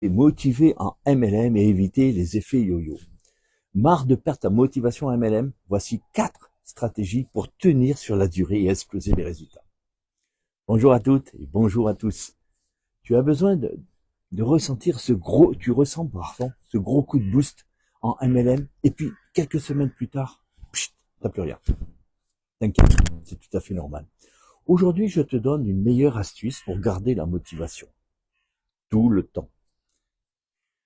Et motiver en MLM et éviter les effets yo-yo. Marre de perdre ta motivation en MLM? Voici 4 stratégies pour tenir sur la durée et exploser les résultats. Bonjour à toutes et bonjour à tous. Tu as besoin de ressentir ce gros coup de boost en MLM et puis quelques semaines plus tard, t'as plus rien. T'inquiète, c'est tout à fait normal. Aujourd'hui, je te donne une meilleure astuce pour garder la motivation. Tout le temps.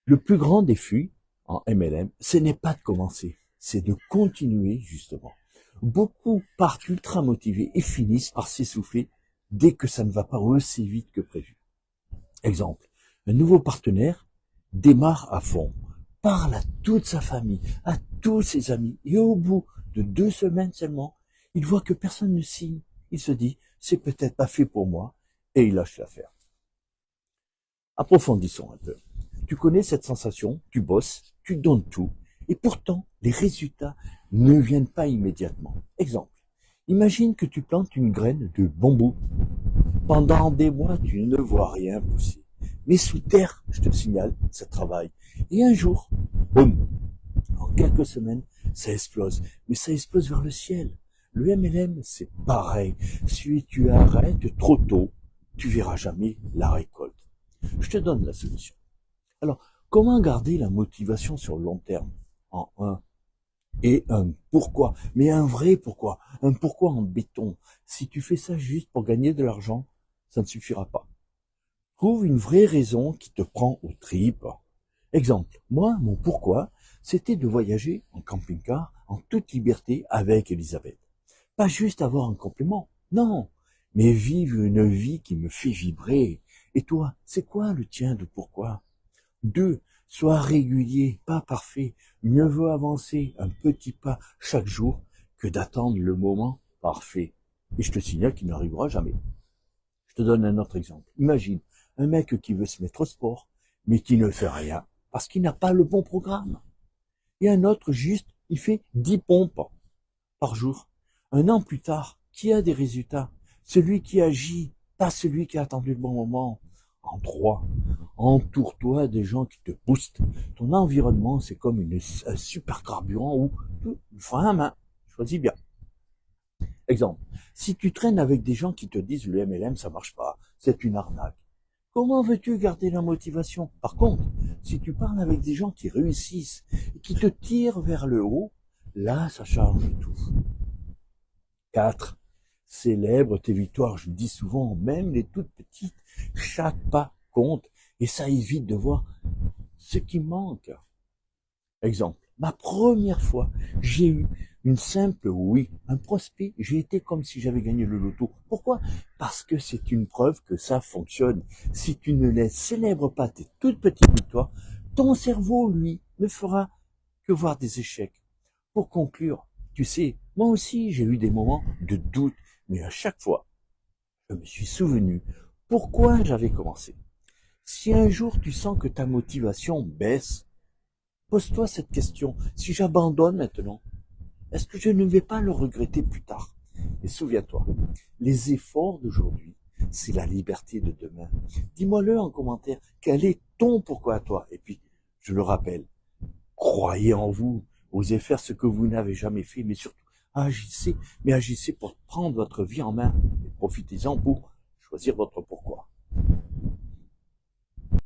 Le plus grand défi en MLM, ce n'est pas de commencer, c'est de continuer justement. Beaucoup partent ultra motivés et finissent par s'essouffler dès que ça ne va pas aussi vite que prévu. Exemple, un nouveau partenaire démarre à fond, parle à toute sa famille, à tous ses amis, et au bout de 2 semaines seulement, il voit que personne ne signe. Il se dit, c'est peut-être pas fait pour moi, et il lâche l'affaire. Approfondissons un peu. Tu connais cette sensation, tu bosses, tu donnes tout, et pourtant les résultats ne viennent pas immédiatement. Exemple, imagine que tu plantes une graine de bambou. Pendant des mois, tu ne vois rien pousser. Mais sous terre, je te signale, ça travaille. Et un jour, boum, en quelques semaines, ça explose. Mais ça explose vers le ciel. Le MLM, c'est pareil. Si tu arrêtes trop tôt, tu verras jamais la récolte. Je te donne la solution. Alors, comment garder la motivation sur le long terme? En un et un pourquoi, mais un vrai pourquoi, un pourquoi en béton. Si tu fais ça juste pour gagner de l'argent, ça ne suffira pas. Trouve une vraie raison qui te prend aux tripes. Exemple, moi, mon pourquoi, c'était de voyager en camping-car en toute liberté avec Elisabeth. Pas juste avoir un complément, non, mais vivre une vie qui me fait vibrer. Et toi, c'est quoi le tien de pourquoi? 2. Sois régulier, pas parfait. Mieux vaut avancer un petit pas chaque jour que d'attendre le moment parfait. Et je te signale qu'il n'arrivera jamais. Je te donne un autre exemple. Imagine un mec qui veut se mettre au sport, mais qui ne fait rien parce qu'il n'a pas le bon programme. Et un autre juste, il fait 10 pompes par jour. Un an plus tard, qui a des résultats? Celui qui agit, pas celui qui a attendu le bon moment. En 3, entoure-toi des gens qui te boostent. Ton environnement, c'est comme un super carburant où tout fin à main. Choisis bien. Exemple, si tu traînes avec des gens qui te disent le MLM, ça marche pas, c'est une arnaque. Comment veux-tu garder la motivation? Par contre, si tu parles avec des gens qui réussissent et qui te tirent vers le haut, là, ça change tout. 4. Célèbre tes victoires. Je le dis souvent, même les toutes petites, chaque pas compte et ça évite de voir ce qui manque. Exemple, ma première fois, j'ai eu une simple oui, un prospect, j'ai été comme si j'avais gagné le loto. Pourquoi? Parce que c'est une preuve que ça fonctionne. Si tu ne célèbres pas tes toutes petites victoires, ton cerveau, lui, ne fera que voir des échecs. Pour conclure, tu sais, moi aussi j'ai eu des moments de doute, mais à chaque fois, je me suis souvenu pourquoi j'avais commencé. Si un jour tu sens que ta motivation baisse, pose-toi cette question. Si j'abandonne maintenant, est-ce que je ne vais pas le regretter plus tard? Et souviens-toi, les efforts d'aujourd'hui, c'est la liberté de demain. Dis-moi-le en commentaire. Quel est ton pourquoi à toi? Et puis, je le rappelle, croyez en vous. Osez faire ce que vous n'avez jamais fait, mais surtout, agissez. Mais agissez pour prendre votre vie en main. Et profitez-en pour choisir votre pourquoi.